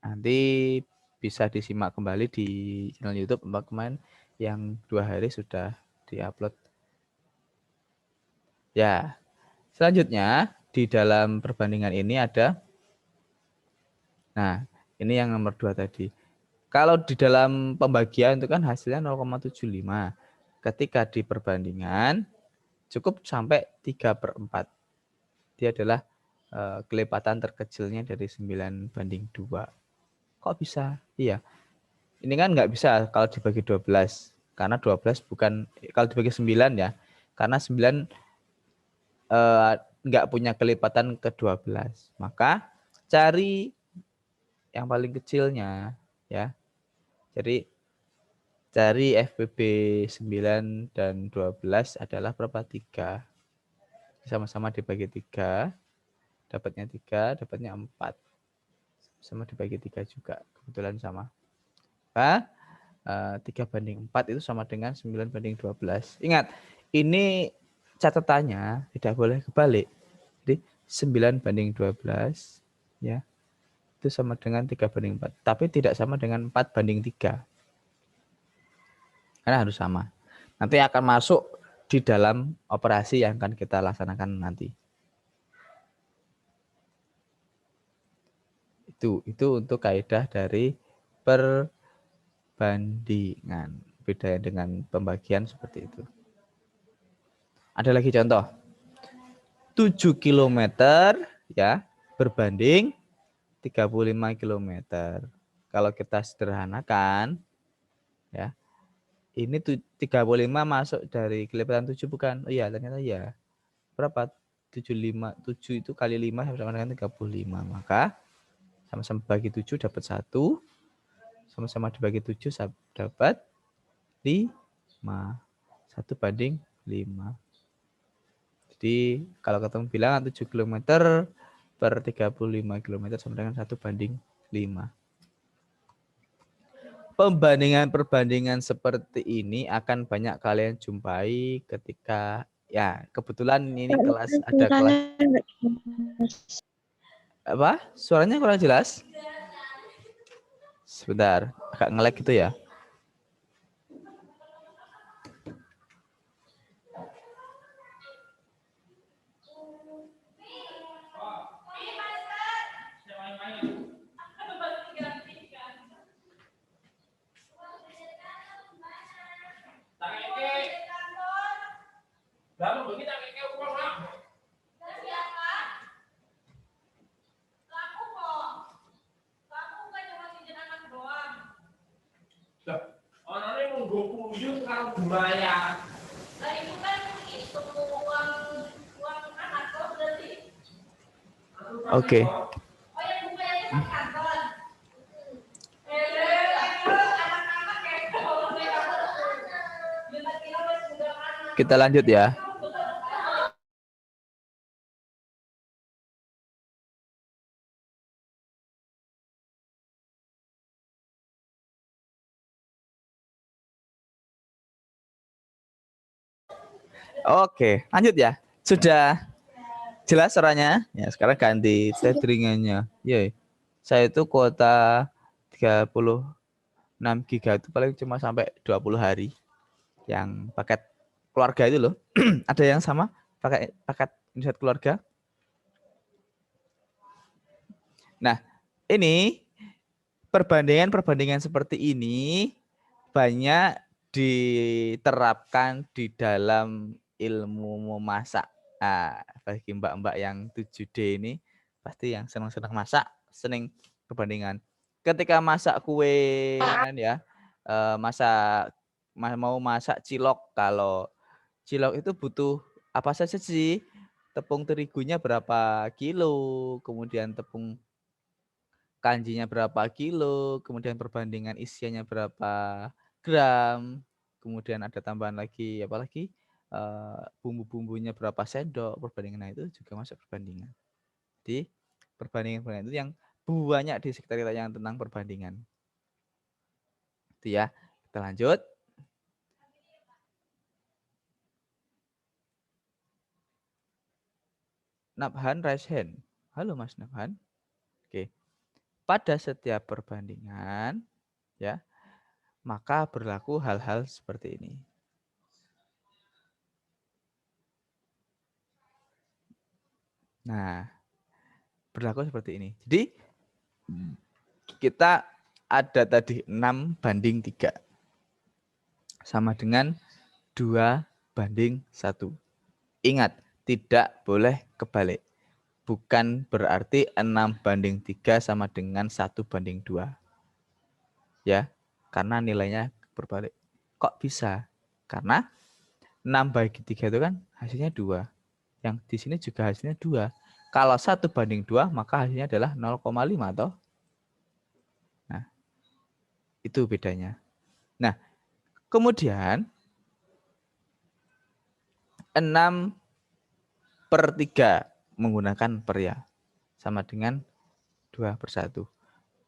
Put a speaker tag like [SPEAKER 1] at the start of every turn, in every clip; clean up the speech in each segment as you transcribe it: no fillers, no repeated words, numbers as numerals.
[SPEAKER 1] Nanti bisa disimak kembali di channel YouTube Mbak Kemain yang 2 hari sudah diupload. Ya, selanjutnya di dalam perbandingan ini ada, nah ini yang nomor 2 tadi. Kalau di dalam pembagian itu kan hasilnya 0,75. Ketika di perbandingan cukup sampai 3/4. Dia adalah kelipatan terkecilnya dari 9/2. Kok bisa? Iya. Ini kan nggak bisa kalau dibagi 12. Karena 12 bukan, kalau dibagi 9 ya. Karena 9 nggak punya kelipatan ke-12. Maka cari yang paling kecilnya ya. Jadi cari FBB 9 dan 12 adalah berapa? 3. Sama-sama dibagi 3, dapatnya 3, dapatnya 4. Sama dibagi 3 juga, kebetulan sama. 3/4 itu sama dengan 9/12. Ingat, ini catatannya tidak boleh kebalik. Jadi 9/12 ya, itu sama dengan 3/4. Tapi tidak sama dengan 4/3. Karena harus sama. Nanti akan masuk di dalam operasi yang akan kita laksanakan nanti. Itu untuk kaidah dari perbandingan. Beda dengan pembagian seperti itu. Ada lagi contoh. 7 km ya berbanding 35 km. Kalau kita sederhanakan ya, ini 35 masuk dari kelipatan 7 bukan? Oh iya, ternyata ya. Berapa? 75, 7 itu kali 5 sama dengan 35. Maka sama-sama bagi 7 dapat 1. Sama-sama dibagi 7 dapat 5. 1/5. Jadi kalau ketemu bilangan 7 km per 35 km sama dengan 1/5. Perbandingan seperti ini akan banyak kalian jumpai ketika ya kebetulan ini kelas ada kelas apa? Suaranya kurang jelas. Sebentar, agak nge-lag gitu ya. Oke. Kita lanjut ya. Oke, lanjut ya. Sudah jelas suaranya? Ya, sekarang ganti tetheringannya. Ya, saya itu kuota 36 GB itu paling cuma sampai 20 hari. Yang paket keluarga itu loh. Ada yang sama pakai paket internet keluarga? Nah, ini perbandingan seperti ini banyak diterapkan di dalam ilmu memasak. Nah, bagi mbak-mbak yang 7D ini pasti yang senang-senang masak, seneng perbandingan. Ketika masak kue ya, masak mau masak cilok, kalau cilok itu butuh apa saja sih? Tepung terigunya berapa kilo, kemudian tepung kanjinya berapa kilo, kemudian perbandingan isiannya berapa gram, kemudian ada tambahan lagi apa lagi bumbu-bumbunya berapa sendok, perbandingan. Nah, itu juga masuk perbandingan. Jadi perbandingan itu yang banyak di sekitar kita yang tentang perbandingan. Itu ya. Kita lanjut. Nabhan raise hand. Halo Mas Nabhan. Oke. pada setiap perbandingan, ya, maka berlaku hal-hal seperti ini. Nah, berlaku seperti ini. Jadi kita ada tadi 6:3 sama dengan 2:1. Ingat, tidak boleh kebalik. Bukan berarti 6:3 sama dengan 1:2. Ya, karena nilainya berbalik. Kok bisa? Karena 6/3 itu kan hasilnya 2. Yang di sini juga hasilnya 2. Kalau 1:2, maka hasilnya adalah 0,5 toh. Nah, itu bedanya. Nah, kemudian 6/3 menggunakan per ya. Sama dengan 2/1.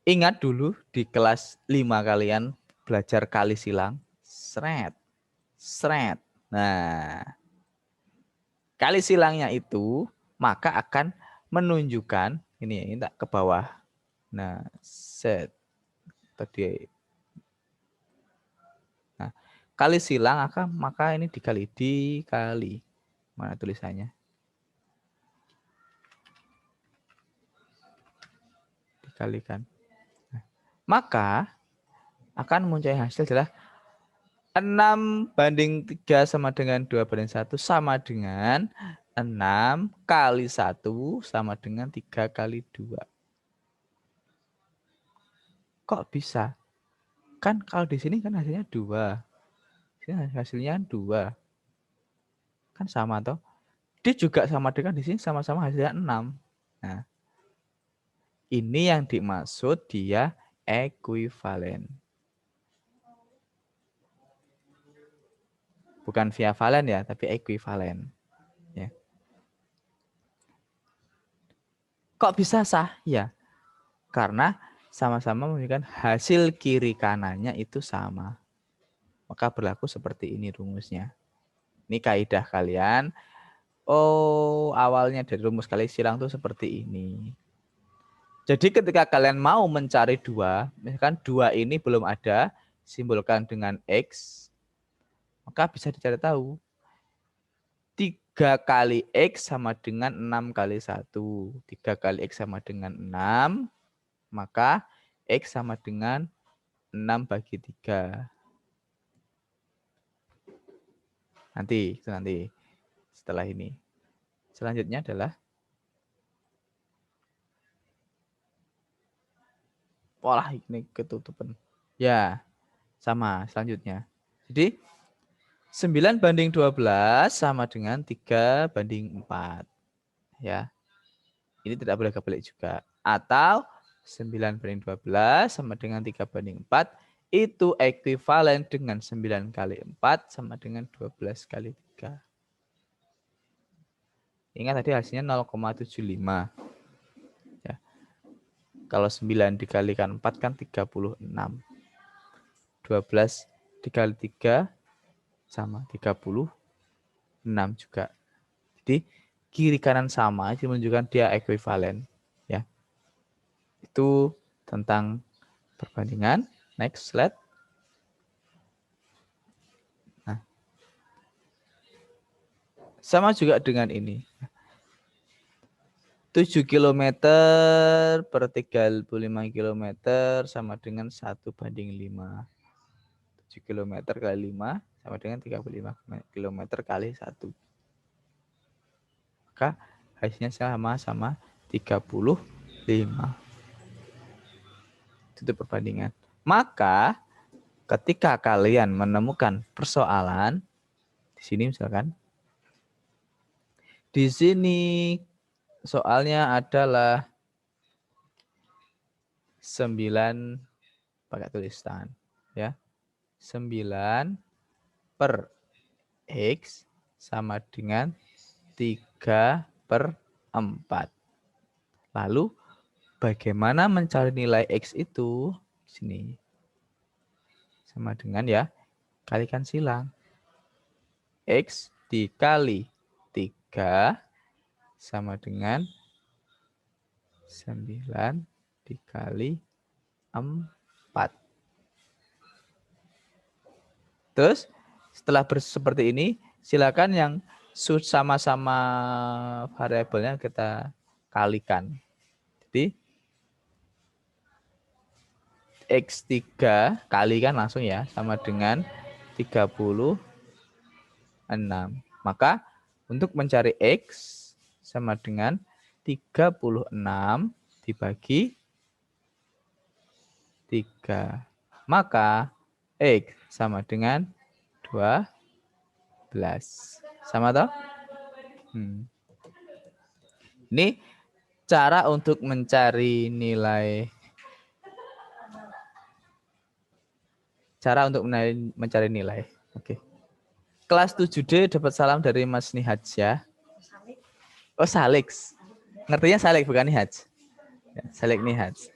[SPEAKER 1] Ingat dulu di kelas 5 kalian belajar kali silang. Sret. Sret. Nah, kali silangnya itu maka akan menunjukkan ini tak ke bawah. Nah, set tadi. Nah, kali silang akan maka ini dikali mana tulisannya? Dikalikan. Nah, maka akan muncul hasil adalah 6/3 sama dengan 2/1 sama dengan 6 kali 1 sama dengan 3 kali 2. Kok bisa? Kan kalau di sini kan hasilnya 2. Sini hasilnya 2. Kan sama toh? Dia juga sama dengan di sini sama-sama hasilnya 6. Nah, ini yang dimaksud dia ekuivalen. Bukan via valen ya, tapi ekuivalen. Ya. Kok bisa sah? Ya, karena sama-sama menunjukkan hasil kiri kanannya itu sama. Maka berlaku seperti ini rumusnya. Ini kaidah kalian. Oh, awalnya dari rumus kali silang tuh seperti ini. Jadi ketika kalian mau mencari 2, misalkan 2 ini belum ada, simbolkan dengan X, maka bisa dicari tahu. 3 kali X sama dengan 6 kali 1. 3 kali X sama dengan 6, maka X sama dengan 6/3. Nanti setelah ini. Selanjutnya adalah pola ini ketutupan. Ya, sama selanjutnya. Jadi 9/12 sama dengan 3/4. Ya. Ini tidak boleh kebalik juga. Atau 9/12 sama dengan 3/4 itu ekuivalen dengan 9 kali 4 sama dengan 12 kali 3. Ingat tadi hasilnya 0,75. Ya. Kalau 9 dikalikan 4 kan 36. 12 dikali 3 sama 36 juga. Jadi kiri kanan sama, itu menunjukkan dia ekuivalen. Ya. Itu tentang perbandingan. Next slide. Nah, sama juga dengan ini. 7 km per 35 km sama dengan 1/5. 7 km kali 5 sama dengan 35 km kali 1. Maka hasilnya sama 35. Itu perbandingan. Maka ketika kalian menemukan persoalan di sini misalkan di sini soalnya adalah 9 pakai tulisan ya. 9 per X sama dengan 3/4. Lalu bagaimana mencari nilai X itu? Sini. Sama dengan ya, kalikan silang. X dikali 3 sama dengan 9/4. dikali 4. Terus setelah seperti ini, silakan yang sama-sama variabelnya kita kalikan. Jadi X3 kalikan langsung ya, sama dengan 36. Maka untuk mencari X sama dengan 36 dibagi 3. Maka X sama dengan 12. Sama toh? Ini cara untuk mencari nilai. Cara untuk mencari nilai. Oke. Kelas 7D dapat salam dari Mas Nihaj ya. Oh, Salix. Ngertinya Salix bukan Nihaj. Ya, Salix Nihaj.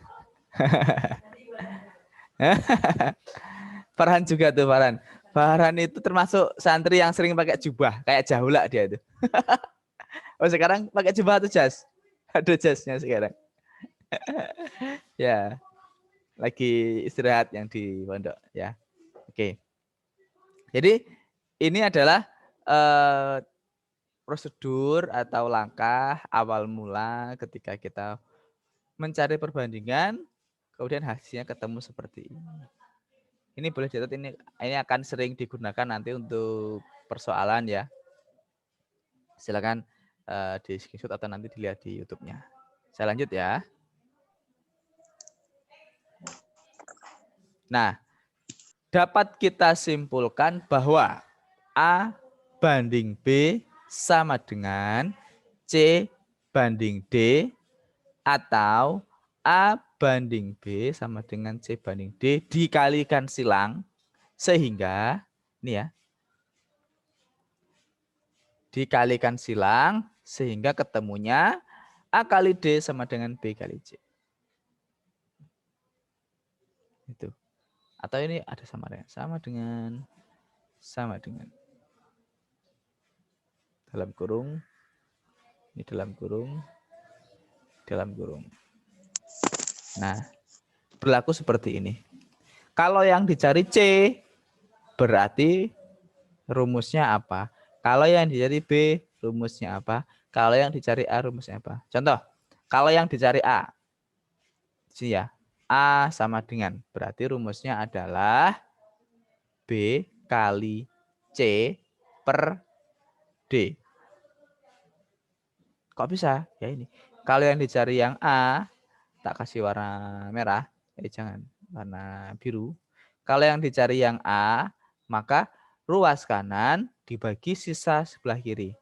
[SPEAKER 1] Farhan juga tuh, Farhan. Farhan itu termasuk santri yang sering pakai jubah, kayak jahula dia itu. Oh, sekarang pakai jubah atau jas? Ada jasnya sekarang. Ya. Lagi istirahat yang di pondok ya. Oke. Jadi ini adalah prosedur atau langkah awal mula ketika kita mencari perbandingan, kemudian hasilnya ketemu seperti ini. Ini boleh dicatat, ini akan sering digunakan nanti untuk persoalan ya. Silakan di screenshot atau nanti dilihat di YouTube-nya. Saya lanjut ya. Nah, dapat kita simpulkan bahwa A banding B sama dengan C banding D, atau A banding B sama dengan C banding D dikalikan silang, sehingga ini ya, dikalikan silang sehingga ketemunya A kali D sama dengan B kali C. Itu. Atau ini ada samarnya, sama dengan dalam kurung, ini dalam kurung. Nah, berlaku seperti ini. Kalau yang dicari C, berarti rumusnya apa? Kalau yang dicari B, rumusnya apa? Kalau yang dicari A, rumusnya apa? Contoh, kalau yang dicari A, sini ya, A sama dengan, berarti rumusnya adalah B kali C per D. Kok bisa? Ya ini. Kalau yang dicari yang A, tak kasih warna merah, jangan, warna biru. Kalau yang dicari yang A, maka ruas kanan dibagi sisa sebelah kiri.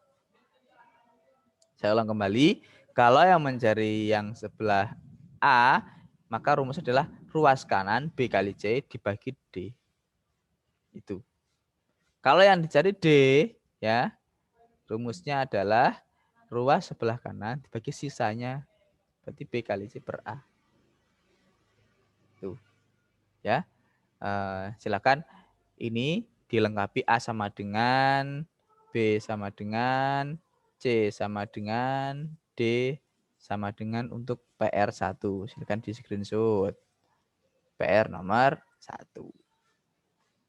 [SPEAKER 1] Saya ulang kembali, kalau yang mencari yang sebelah A, maka rumusnya adalah ruas kanan B kali C dibagi D. Itu. Kalau yang dicari D, ya, rumusnya adalah ruas sebelah kanan dibagi sisanya, berarti B kali C per A. Tuh. Ya. Silakan ini dilengkapi A sama dengan, B sama dengan, C sama dengan, D sama dengan untuk PR1. Silakan di screenshot. PR nomor 1.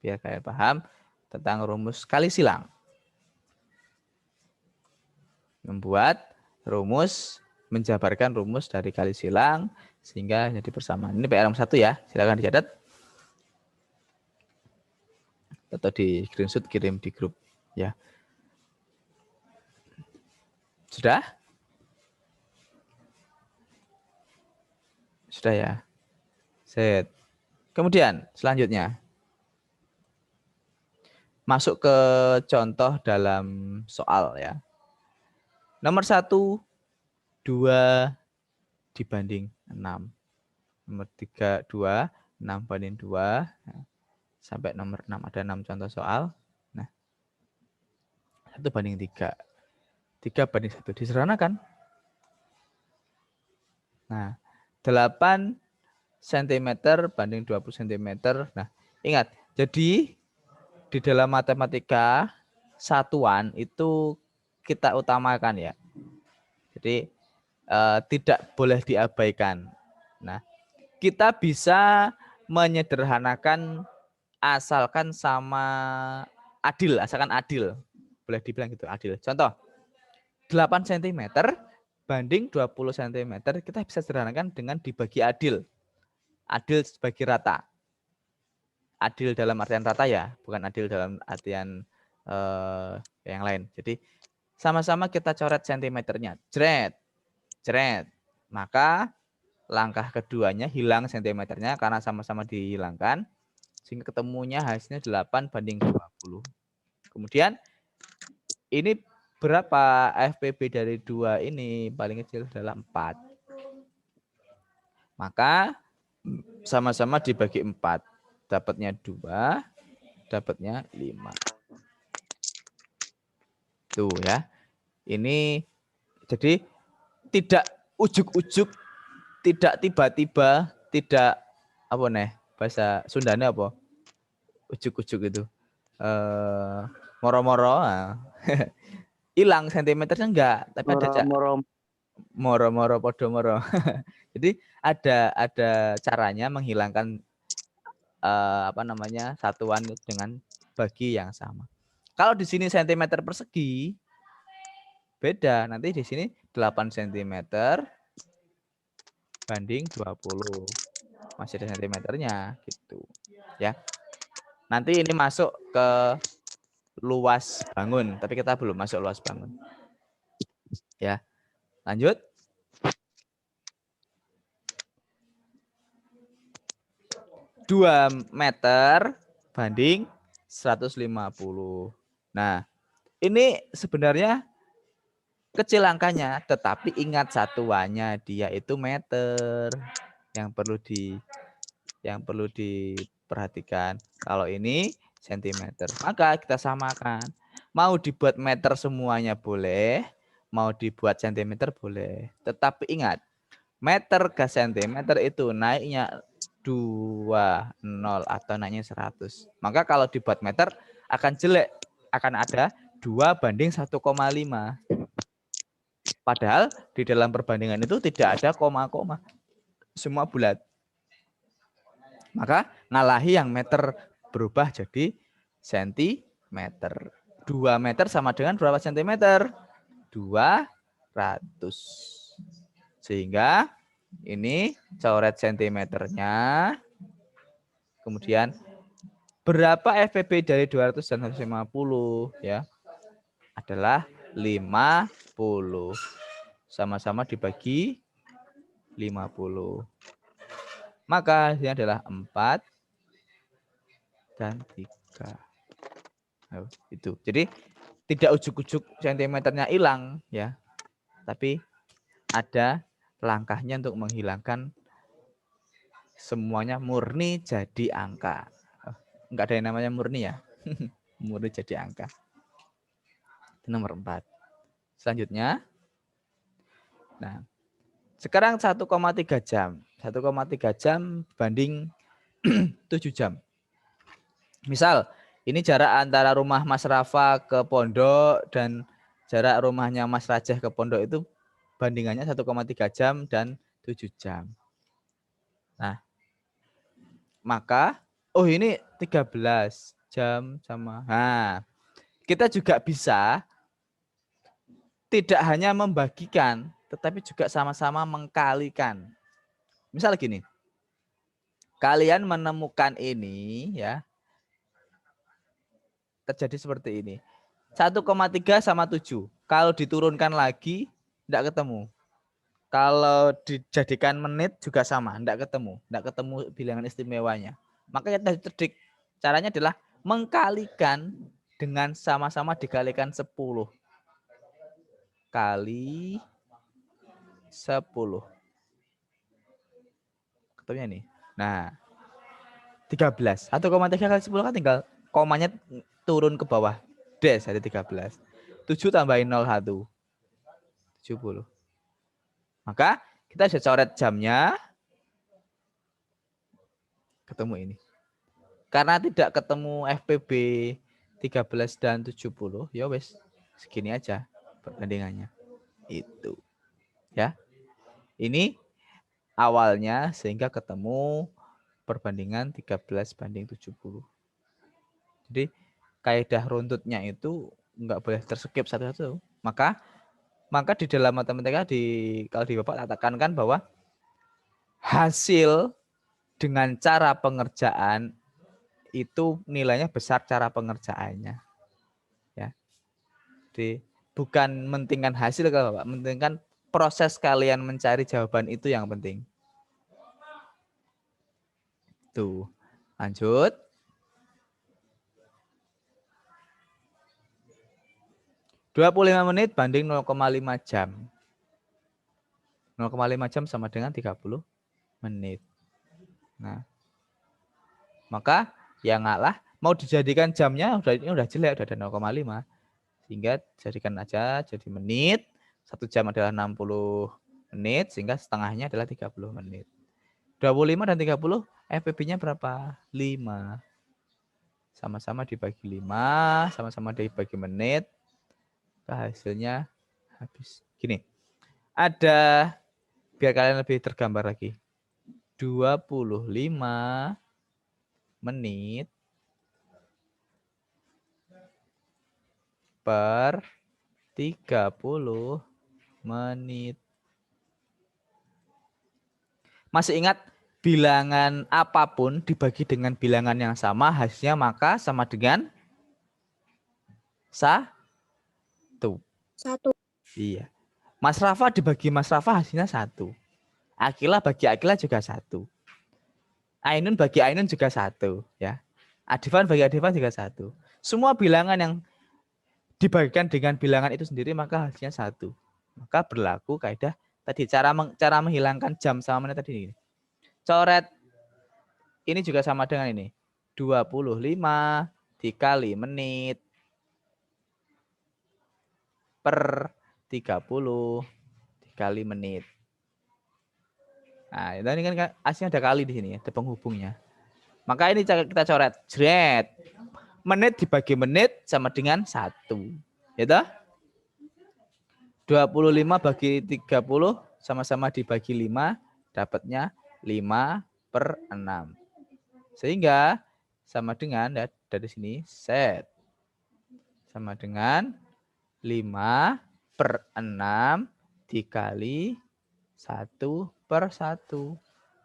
[SPEAKER 1] Biar kalian paham tentang rumus kali silang. Membuat rumus, menjabarkan rumus dari kali silang sehingga jadi persamaan. Ini PR nomor 1 ya. Silakan dicatat. Atau di screenshot kirim di grup ya. Sudah? Sudah ya. Set. Kemudian selanjutnya masuk ke contoh dalam soal ya. Nomor 1 2 dibanding 6. Nomor 3 2 6 banding 2. Sampai nomor 6 ada 6 contoh soal. Nah, 1 banding 3. 3 banding 1 disederhanakan. Nah, 8 cm banding 20 cm. Nah, ingat, jadi di dalam matematika satuan itu kita utamakan ya. Jadi tidak boleh diabaikan. Nah, kita bisa menyederhanakan asalkan sama adil, asalkan adil. Boleh dibilang gitu, adil. Contoh, 8 cm banding 20 cm kita bisa sederhanakan dengan dibagi adil. Adil sebagai rata. Adil dalam artian rata ya, bukan adil dalam artian yang lain. Jadi sama-sama kita coret sentimeternya. Jret. Jret. Maka langkah keduanya hilang sentimeternya karena sama-sama dihilangkan. Sehingga ketemunya hasilnya 8 banding 20. Kemudian ini berapa FPB dari 2 ini? Paling kecil adalah 4. Maka sama-sama dibagi 4. Dapatnya 2, dapatnya 5. Tuh ya. Ini jadi tidak ujuk-ujuk, tidak tiba-tiba, tidak apa nih? Bahasa Sundanya apa? Ujuk-ujuk itu. Moro-moro. Hilang sentimeternya enggak, tapi ada moro-moro podomoro. Jadi ada caranya menghilangkan apa namanya satuan dengan bagi yang sama. Kalau di sini sentimeter persegi beda, nanti di sini 8 cm banding 20. Masih ada sentimeternya gitu. Ya. Nanti ini masuk ke luas bangun, tapi kita belum masuk luas bangun. Ya. Lanjut. Dua meter banding 150. Nah, ini sebenarnya kecil angkanya, tetapi ingat satuannya dia itu meter. Yang perlu diperhatikan. Kalau ini sentimeter, maka kita samakan. Mau dibuat meter semuanya boleh, mau dibuat sentimeter boleh. Tetapi ingat, meter ke sentimeter itu naiknya 20 atau naiknya 100. Maka kalau dibuat meter akan jelek, akan ada 2 banding 1,5. Padahal di dalam perbandingan itu tidak ada koma-koma. Semua bulat. Maka ngalahi yang meter berubah jadi sentimeter. 2 meter sama dengan berapa sentimeter? 200. Sehingga ini coret sentimeternya. Kemudian berapa FPB dari 200 dan 150 ya? Adalah 50. Sama-sama dibagi 50. Maka hasilnya adalah 4 dan 3. Nah, itu. Jadi tidak ujuk-ujuk sentimeternya hilang ya. Tapi ada langkahnya untuk menghilangkan semuanya murni jadi angka. Enggak ada yang namanya murni ya. Murni jadi angka. Itu nomor 4. Selanjutnya. Nah, sekarang 1,3 jam. 1,3 jam banding 7 jam. Misal, ini jarak antara rumah Mas Rafa ke pondok dan jarak rumahnya Mas Rajah ke pondok itu bandingannya 1,3 jam dan 7 jam. Nah, maka ini 13 jam sama. Nah, kita juga bisa tidak hanya membagikan, tetapi juga sama-sama mengkalikan. Misal gini, kalian menemukan ini ya, terjadi seperti ini. 1,3 sama 7. Kalau diturunkan lagi, tidak ketemu. Kalau dijadikan menit juga sama, tidak ketemu bilangan istimewanya. Maka kita cerdik. Caranya adalah mengkalikan dengan sama-sama dikalikan 10 kali 10. Ketemunya nih. Nah, 13. 1,3 kali 10 kan tinggal komanya turun ke bawah. Des ada 13. 7 tambahin 01. 70. Maka kita bisa coret jamnya. Ketemu ini. Karena tidak ketemu FPB 13 dan 70, ya wes segini aja perbandingannya. Itu. Ya. Ini awalnya sehingga ketemu perbandingan 13:70. Jadi kaidah runtutnya itu nggak boleh terskip satu-satu. Maka di dalam matematika kalau di Bapak katakan kan bahwa hasil dengan cara pengerjaan itu nilainya besar cara pengerjaannya. Ya. Jadi bukan mentingkan hasil kalau Bapak, mentingkan proses kalian mencari jawaban itu yang penting. Tuh. Lanjut. 25 menit banding 0,5 jam. 0,5 jam sama dengan 30 menit. Nah, maka ya ngalah mau dijadikan jamnya ini udah jelek, udah ada 0,5. Sehingga jadikan aja jadi menit. 1 jam adalah 60 menit sehingga setengahnya adalah 30 menit. 25 dan 30 FPB-nya berapa? 5. Sama-sama dibagi 5, sama-sama dibagi menit. Hasilnya habis. Gini. Ada biar kalian lebih tergambar lagi. 25 menit per 30 menit. Masih ingat bilangan apapun dibagi dengan bilangan yang sama hasilnya maka sama dengan 1. Iya. Mas Rafa dibagi Mas Rafa hasilnya 1. Akila bagi Akila juga 1. Ainun bagi Ainun juga 1. Ya. Adifan bagi Adifan juga 1. Semua bilangan yang dibagikan dengan bilangan itu sendiri maka hasilnya 1. Maka berlaku kaidah tadi cara menghilangkan jam sama menit tadi ini. Coret ini juga sama dengan ini. 25 dikali menit per 30 dikali menit. Nah, ini kan aslinya ada kali di sini, ada penghubungnya. Maka ini kita coret. Jret. Menit dibagi menit sama dengan 1. Ya toh? 25 bagi 30 sama-sama dibagi 5, dapatnya 5/6. Sehingga sama dengan dari sini set sama dengan 5/6 dikali 1/1.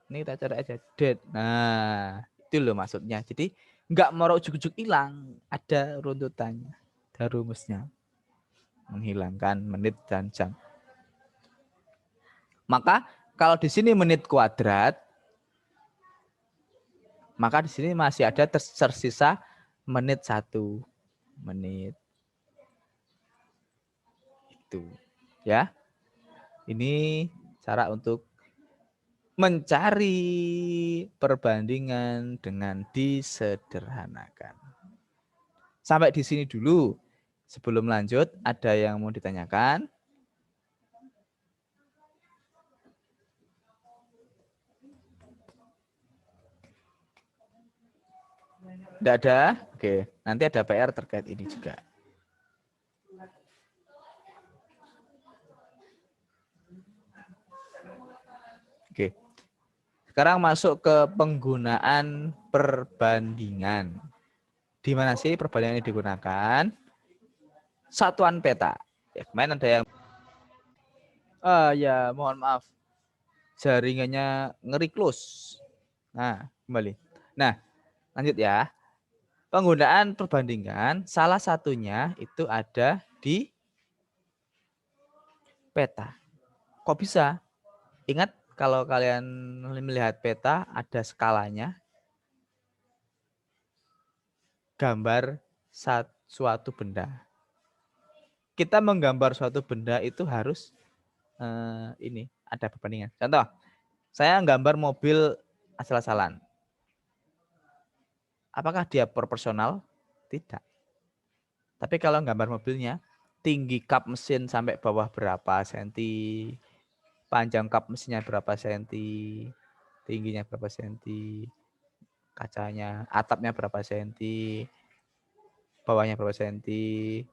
[SPEAKER 1] Ini kita cari aja det. Nah, itu loh maksudnya. Jadi nggak mau ujuk-ujuk hilang, ada runtutannya, ada rumusnya. Menghilangkan menit dan jam. Maka kalau di sini menit kuadrat, maka di sini masih ada tersisa menit 1 menit. Itu ya. Ini cara untuk mencari perbandingan dengan disederhanakan. Sampai di sini dulu. Sebelum lanjut, ada yang mau ditanyakan? Tidak ada? Oke, nanti ada PR terkait ini juga. Oke. Sekarang masuk ke penggunaan perbandingan. Di mana sih perbandingan ini digunakan? Satuan peta. Ya, kemarin ada yang ya, mohon maaf. Jaringannya nge-close. Nah, kembali. Nah, lanjut ya. Penggunaan perbandingan salah satunya itu ada di peta. Kok bisa? Ingat kalau kalian melihat peta ada skalanya. Gambar suatu benda. Kita menggambar suatu benda itu harus ini ada perbandingan. Contoh, saya gambar mobil asal-asalan. Apakah dia proporsional? Tidak. Tapi kalau gambar mobilnya, tinggi kap mesin sampai bawah berapa senti, panjang kap mesinnya berapa senti, tingginya berapa senti, kacanya, atapnya berapa senti, bawahnya berapa senti,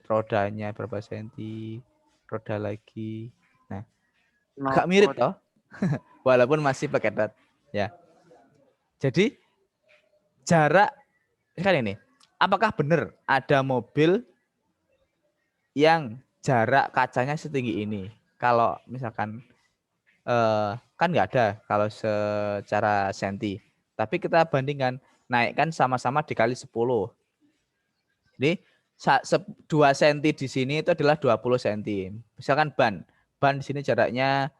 [SPEAKER 1] rodanya berapa senti, roda lagi. Nah, agak mirip toh. Walaupun masih pakai dot ya. Jadi jarak kan ini. Apakah benar ada mobil yang jarak kacanya setinggi ini? Kalau misalkan kan nggak ada kalau secara senti. Tapi kita bandingkan naikkan sama-sama dikali 10. Jadi 2 senti di sini itu adalah 20 senti. Misalkan ban di sini jaraknya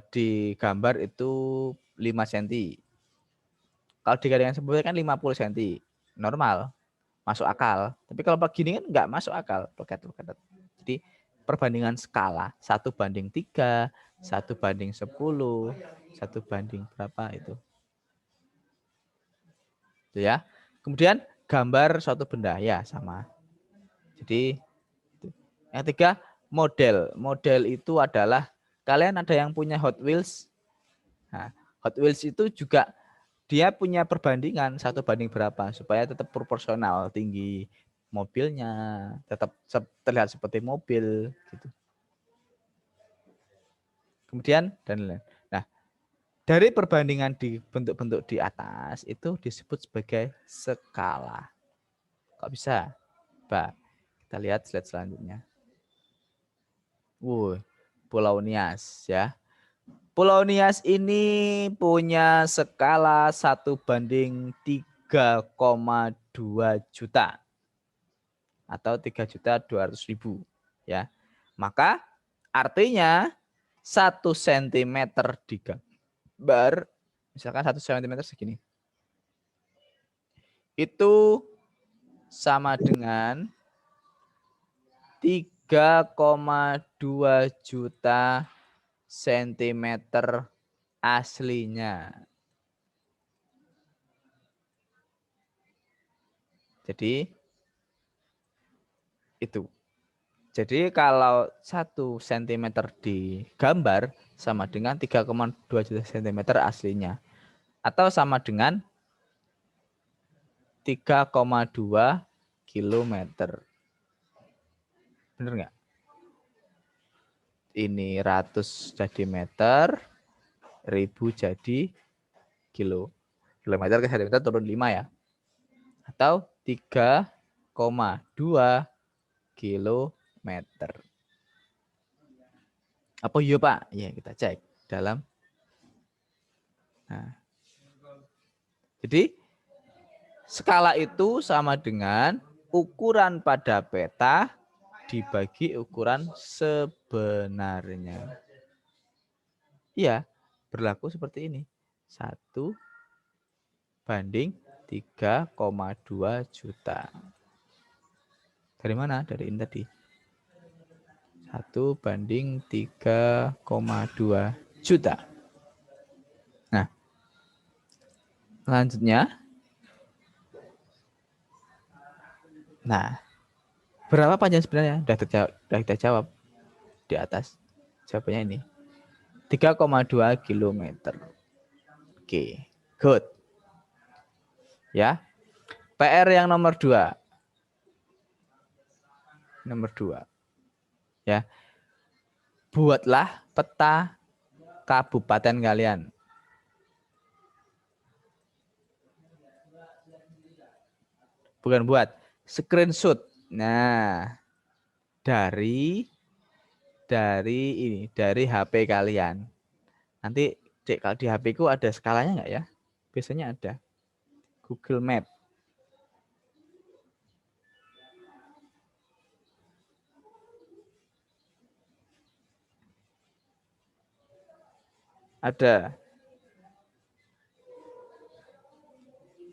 [SPEAKER 1] di gambar itu 5 senti. Kalau dikali dengan 10 kan 50 senti. Normal, masuk akal. Tapi kalau begini kan nggak masuk akal. Jadi perbandingan skala 1:3, 1:10, 1 banding berapa itu. Itu ya. Kemudian gambar suatu benda ya sama. Jadi yang ketiga model. Model itu adalah kalian ada yang punya Hot Wheels. Nah, Hot Wheels itu juga dia punya perbandingan 1 banding berapa supaya tetap proporsional tinggi mobilnya, tetap terlihat seperti mobil gitu. Kemudian dan lain. Nah, dari perbandingan di bentuk-bentuk di atas itu disebut sebagai skala. Kok bisa? Bah, kita lihat slide selanjutnya. Pulau Nias ya. Pulau Nias ini punya skala 1:3,2 juta atau 3.200.000 ya. Maka artinya 1 cm digambar, misalkan 1 cm segini, itu sama dengan 3,2 juta sentimeter aslinya. Jadi itu. Jadi kalau 1 cm digambar sama dengan 3,2 juta sentimeter aslinya. Atau sama dengan 3,2 kilometer. Bener nggak? Ini ratus jadi meter, ribu jadi kilo. Kilometer ke sentimeter turun 5 ya. Atau 3,2 kilometer. Apa iya Pak? Ya kita cek dalam. Nah. Jadi skala itu sama dengan ukuran pada peta dibagi ukuran sebenarnya. Iya, berlaku seperti ini. 1:3,2 juta. Dari mana? Dari ini tadi. 1:3,2 juta. Nah, selanjutnya. Nah, berapa panjang sebenarnya? Sudah kita jawab di atas. Jawabannya ini. 3,2 kilometer. Oke, good. Ya, PR yang nomor 2. Nomor 2. Ya, buatlah peta kabupaten kalian. Bukan buat, screenshot. Nah, dari HP kalian. Nanti cek kalau di HP ku ada skalanya nggak ya? Biasanya ada. Google Map. Ada.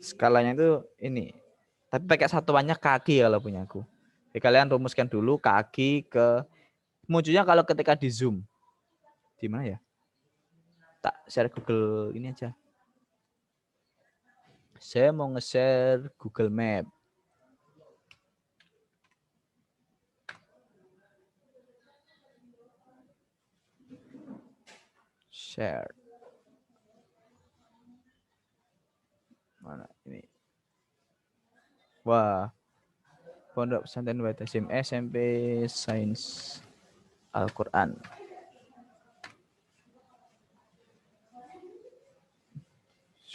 [SPEAKER 1] Skalanya itu ini. Tapi pakai satuannya kaki kalau punyaku. Jadi kalian rumuskan dulu kaki ke munculnya kalau ketika di zoom. Di mana ya? Tak share Google ini aja. Saya mau nge-share Google Map. Share. Mana ini? Wah. Pondok Pesantren Wahdasim SMP Sains Al-Qur'an.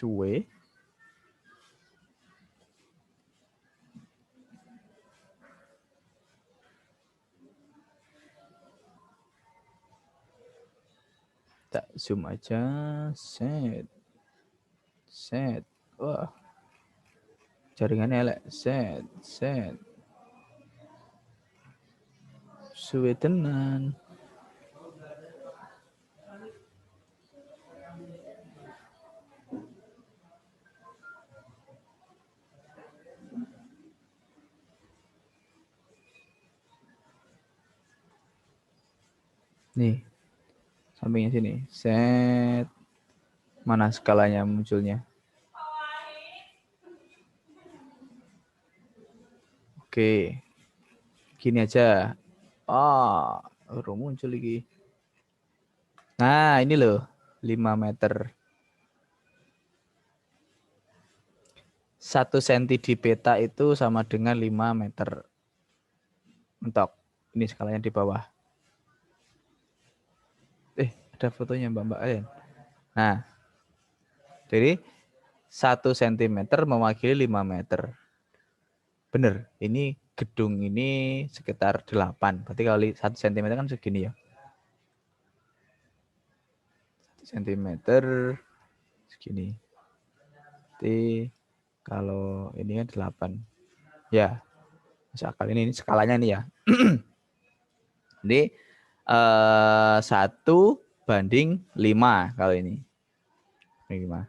[SPEAKER 1] suwe. Tak zoom aja, set. Wah, jaringannya elek, set. Suwe tenan. Nih, sampingnya sini, set. Mana skalanya munculnya? Oke, gini aja. Baru muncul lagi. Nah, ini loh, 5 meter. 1 cm di peta itu sama dengan 5 meter. Mentok. Ini skalanya di bawah. Ada fotonya Mbak Ayan. Nah, jadi 1 cm mewakili 5 meter. Bener, ini gedung ini sekitar 8. Berarti kalau 1 cm kan segini ya. 1 cm segini. Berarti kalau ini kan 8. Ya, misalkan ini skalanya ini ya. Jadi 1:5 kalau ini.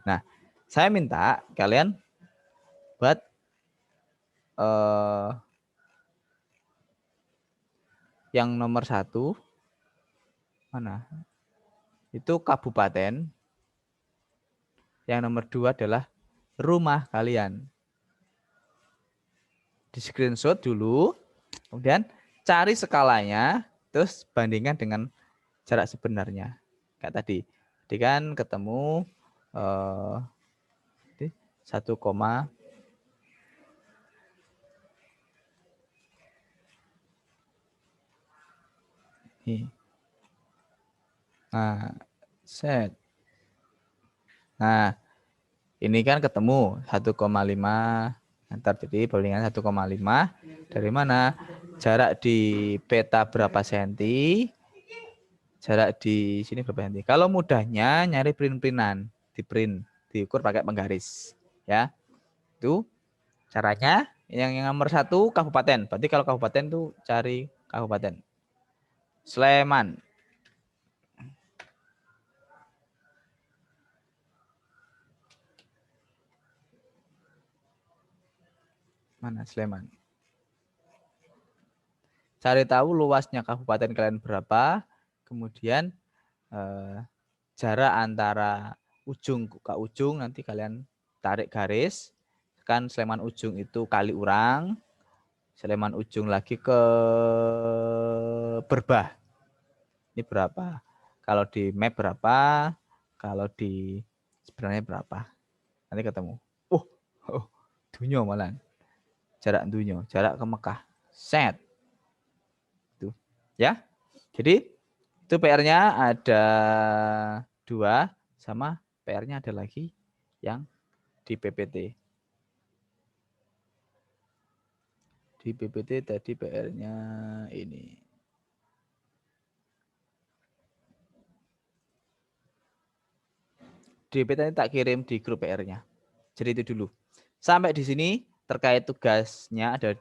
[SPEAKER 1] Nah, saya minta kalian buat yang nomor 1 mana? Itu kabupaten. Yang nomor 2 adalah rumah kalian. Di screenshot dulu, kemudian cari skalanya, terus bandingkan dengan jarak sebenarnya. Kayak tadi. Jadi kan ketemu 1, nah, set. Nah, ini kan ketemu 1,5 meter. Jadi bandingan 1,5 dari mana? Jarak di peta berapa senti? Jarak di sini berapa senti? Kalau mudahnya nyari print-printan, diukur pakai penggaris, ya. Itu caranya. Yang nomor 1 kabupaten. Berarti kalau kabupaten tuh cari kabupaten. Sleman. Mana Sleman? Cari tahu luasnya kabupaten kalian berapa, kemudian jarak antara ujung ke ujung nanti kalian tarik garis. Kan Sleman ujung itu kali urang, Sleman ujung lagi ke Berbah. Ini berapa? Kalau di map berapa? Kalau di sebenarnya berapa? Nanti ketemu. Dunyo malah. Jarak dunyo, jarak ke Mekah. Set. Itu. Ya. Jadi itu PR-nya ada 2 sama PR-nya ada lagi yang di PPT. Di PPT tadi PR-nya ini. Di PPT tak kirim di grup PR-nya. Jadi itu dulu. Sampai di sini terkait tugasnya ada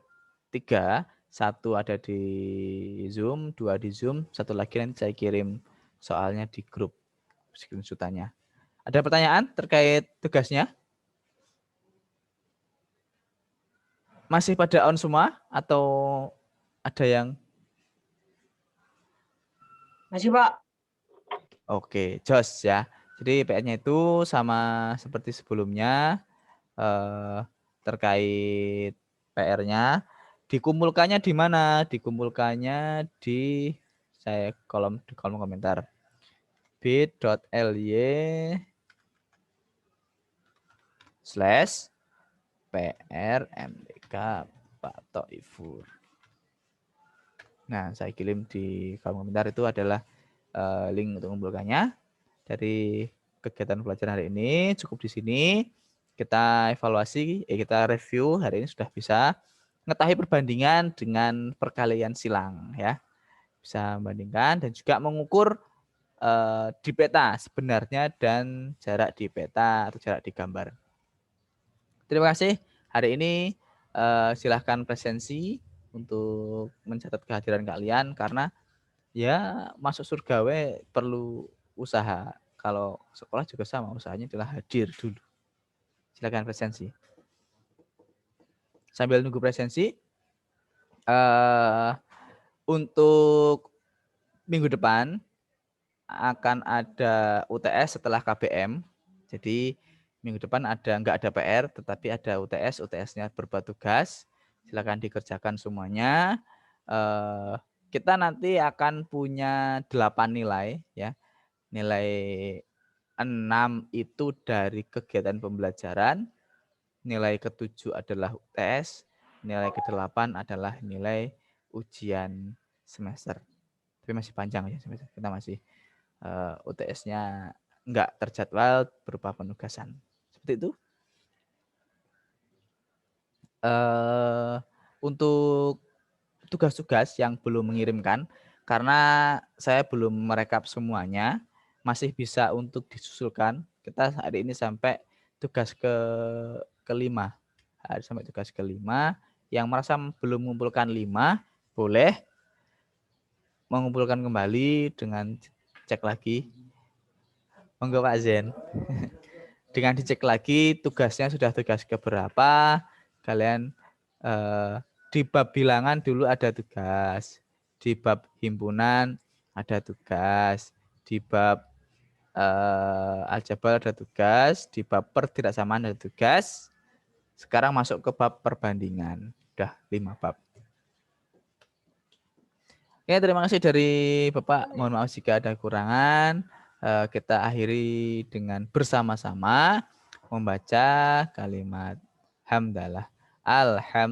[SPEAKER 1] 3. 1 ada di Zoom, 2 di Zoom, 1 lagi nanti saya kirim soalnya di grup screenshot-nya. Ada pertanyaan terkait tugasnya? Masih pada on semua atau ada yang?
[SPEAKER 2] Masih, Pak.
[SPEAKER 1] Oke, jos ya. Jadi PR-nya itu sama seperti sebelumnya, terkait PR-nya. Dikumpulkannya di mana? Dikumpulkannya di kolom komentar. bit.ly/PRMDK Pak Toifur. Nah, saya kirim di kolom komentar itu adalah link untuk mengumpulkannya. Dari kegiatan pelajaran hari ini cukup di sini. Kita evaluasi, kita review hari ini sudah bisa mengetahui perbandingan dengan perkalian silang ya. Bisa membandingkan dan juga mengukur di peta sebenarnya dan jarak di peta atau jarak di gambar. Terima kasih. Hari ini silahkan presensi untuk mencatat kehadiran kalian karena ya masuk surga perlu usaha. Kalau sekolah juga sama, usahanya adalah hadir dulu. Silakan presensi. Sambil nunggu presensi, untuk minggu depan akan ada UTS setelah KBM. Jadi minggu depan nggak ada PR, tetapi ada UTS. UTS-nya berupa tugas. Silakan dikerjakan semuanya. Kita nanti akan punya 8 nilai ya. Nilai 6 itu dari kegiatan pembelajaran, nilai ke-7 adalah UTS, nilai ke-8 adalah nilai ujian semester. Tapi masih panjang ya semester. Kita masih UTS-nya enggak terjadwal berupa penugasan. Seperti itu. Untuk tugas-tugas yang belum mengirimkan, karena saya belum merekap semuanya, masih bisa untuk disusulkan. Kita hari ini sampai tugas kelima. Sampai tugas kelima. Yang merasa belum mengumpulkan 5, boleh mengumpulkan kembali dengan cek lagi. Monggo Pak Zen. Dengan dicek lagi tugasnya sudah tugas keberapa, kalian di bab bilangan dulu ada tugas, di bab himpunan ada tugas, di bab aljabar ada tugas, di bab pertidaksamaan ada tugas. Sekarang masuk ke bab perbandingan, udah 5 bab. Oke, terima kasih dari Bapak. Mohon maaf jika ada kekurangan. Kita akhiri dengan bersama-sama membaca kalimat hamdalah. Alhamdulillah.